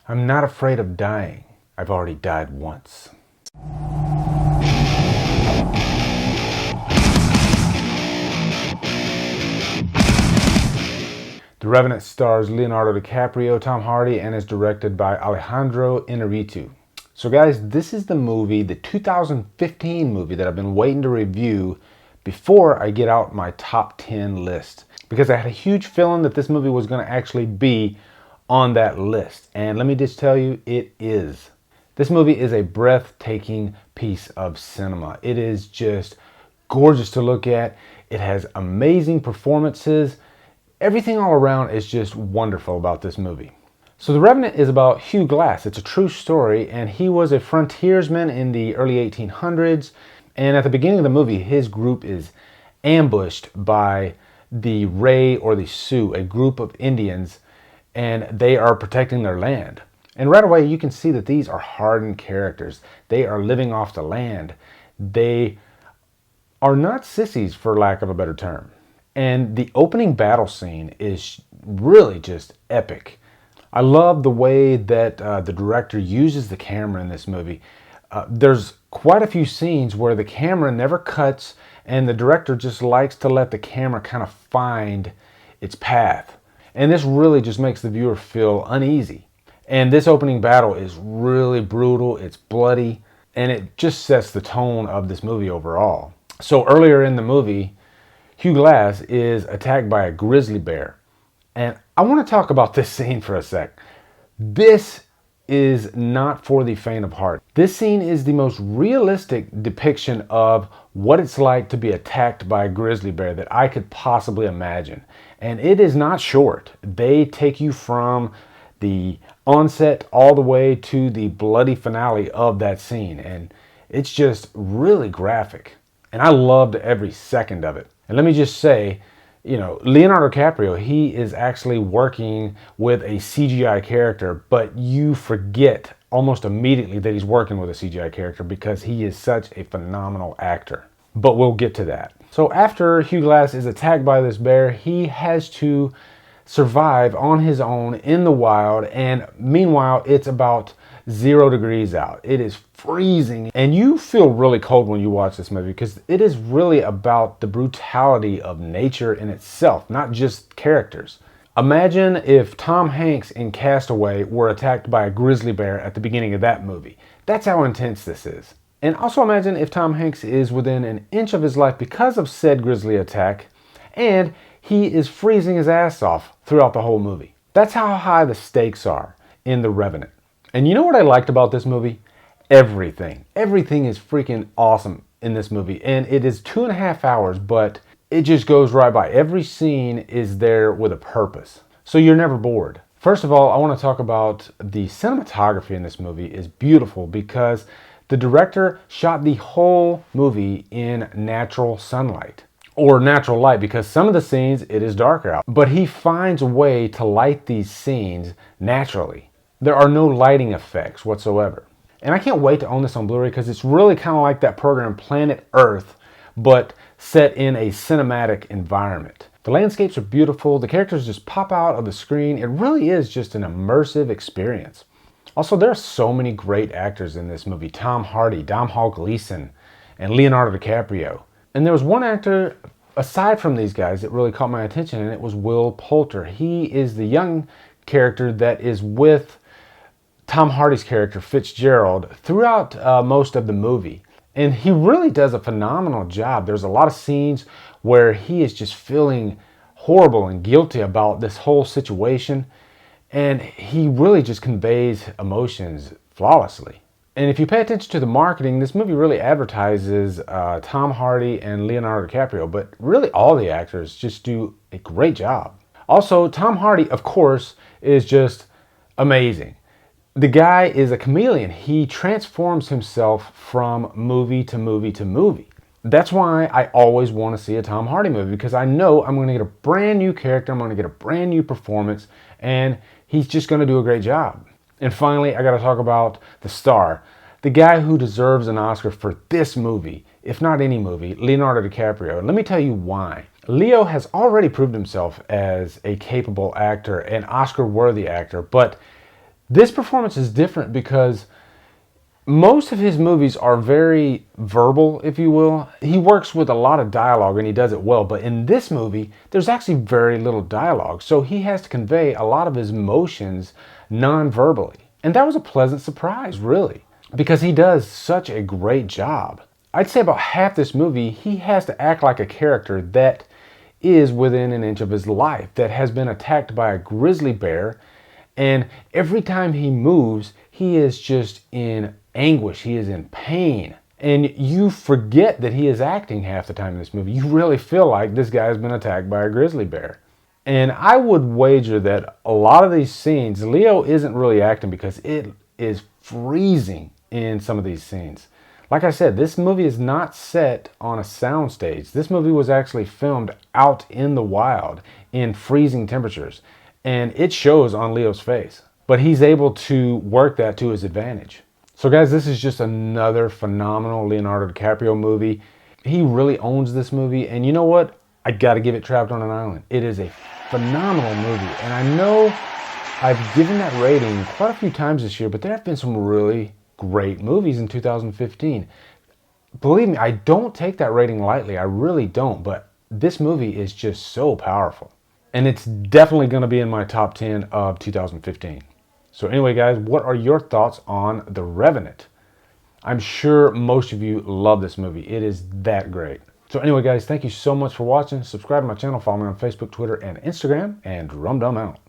I'm not afraid of dying. I've already died once. The Revenant stars Leonardo DiCaprio, Tom Hardy, and is directed by Alejandro Inarritu. So guys, this is the movie, the 2015 movie that I've been waiting to review before I get out my top 10 list. Because I had a huge feeling that this movie was going to actually be on that list. And let me just tell you, it is. This movie is a breathtaking piece of cinema. It is just gorgeous to look at. It has amazing performances. Everything all around is just wonderful about this movie. So The Revenant is about Hugh Glass. It's a true story, and he was a frontiersman in the early 1800s. And at the beginning of the movie, his group is ambushed by the Ray or the Sioux, a group of Indians, and they are protecting their land. And right away, you can see that these are hardened characters. They are living off the land. They are not sissies, for lack of a better term. And the opening battle scene is really just epic. I love the way that the director uses the camera in this movie. There's quite a few scenes where the camera never cuts, and the director just likes to let the camera kind of find its path. And this really just makes the viewer feel uneasy. And this opening battle is really brutal, it's bloody, and it just sets the tone of this movie overall. So earlier in the movie, Hugh Glass is attacked by a grizzly bear. And I want to talk about this scene for a sec. This is not for the faint of heart. This scene is the most realistic depiction of what it's like to be attacked by a grizzly bear that I could possibly imagine. And it is not short. They take you from the onset all the way to the bloody finale of that scene. And it's just really graphic. And I loved every second of it. And let me just say, Leonardo DiCaprio, he is actually working with a CGI character, but you forget almost immediately that he's working with a CGI character because he is such a phenomenal actor. But we'll get to that. So after Hugh Glass is attacked by this bear, he has to survive on his own in the wild, and meanwhile, it's about 0 degrees out. It is freezing, and you feel really cold when you watch this movie because it is really about the brutality of nature in itself, not just characters. Imagine if Tom Hanks in Castaway were attacked by a grizzly bear at the beginning of that movie. That's how intense this is. And also imagine if Tom Hanks is within an inch of his life because of said grizzly attack, and he is freezing his ass off throughout the whole movie. That's how high the stakes are in The Revenant. And you know what I liked about this movie? Everything. Everything is freaking awesome in this movie. And it is 2.5 hours, but it just goes right by. Every scene is there with a purpose. So you're never bored. First of all, I want to talk about the cinematography in this movie is beautiful because the director shot the whole movie in natural sunlight. Or natural light, because some of the scenes, it is darker out. But he finds a way to light these scenes naturally. There are no lighting effects whatsoever. And I can't wait to own this on Blu-ray because it's really kind of like that program Planet Earth, but set in a cinematic environment. The landscapes are beautiful. The characters just pop out of the screen. It really is just an immersive experience. Also, there are so many great actors in this movie. Tom Hardy, Domhnall Gleeson, and Leonardo DiCaprio. And there was one actor aside from these guys that really caught my attention, and it was Will Poulter. He is the young character that is with Tom Hardy's character Fitzgerald throughout most of the movie, and he really does a phenomenal job. There's a lot of scenes where he is just feeling horrible and guilty about this whole situation, and he really just conveys emotions flawlessly. And if you pay attention to the marketing, this movie really advertises Tom Hardy and Leonardo DiCaprio, but really all the actors just do a great job. Also, Tom Hardy, of course, is just amazing. The guy is a chameleon. He transforms himself from movie to movie to movie. That's why I always want to see a Tom Hardy movie, because I know I'm going to get a brand new character, I'm going to get a brand new performance, and he's just going to do a great job. And finally, I got to talk about the star, the guy who deserves an Oscar for this movie, if not any movie, Leonardo DiCaprio. And let me tell you why. Leo has already proved himself as a capable actor, an Oscar-worthy actor, but This performance is different because most of his movies are very verbal, if you will. He works with a lot of dialogue and he does it well, but in this movie, there's actually very little dialogue. So he has to convey a lot of his emotions non-verbally. And that was a pleasant surprise, really, because he does such a great job. I'd say about half this movie, he has to act like a character that is within an inch of his life, that has been attacked by a grizzly bear, and every time he moves, he is just in anguish, he is in pain. And you forget that he is acting half the time in this movie. You really feel like this guy has been attacked by a grizzly bear. And I would wager that a lot of these scenes, Leo isn't really acting because it is freezing in some of these scenes. Like I said, this movie is not set on a soundstage. This movie was actually filmed out in the wild in freezing temperatures. And it shows on Leo's face. But he's able to work that to his advantage. So guys, this is just another phenomenal Leonardo DiCaprio movie. He really owns this movie. And you know what? I gotta give it Trapped on an Island. It is a phenomenal movie. And I know I've given that rating quite a few times this year, but there have been some really great movies in 2015. Believe me, I don't take that rating lightly. I really don't. But this movie is just so powerful. And it's definitely going to be in my top 10 of 2015. So anyway, guys, what are your thoughts on The Revenant? I'm sure most of you love this movie. It is that great. So anyway, guys, thank you so much for watching. Subscribe to my channel. Follow me on Facebook, Twitter, and Instagram. And Humdrum out.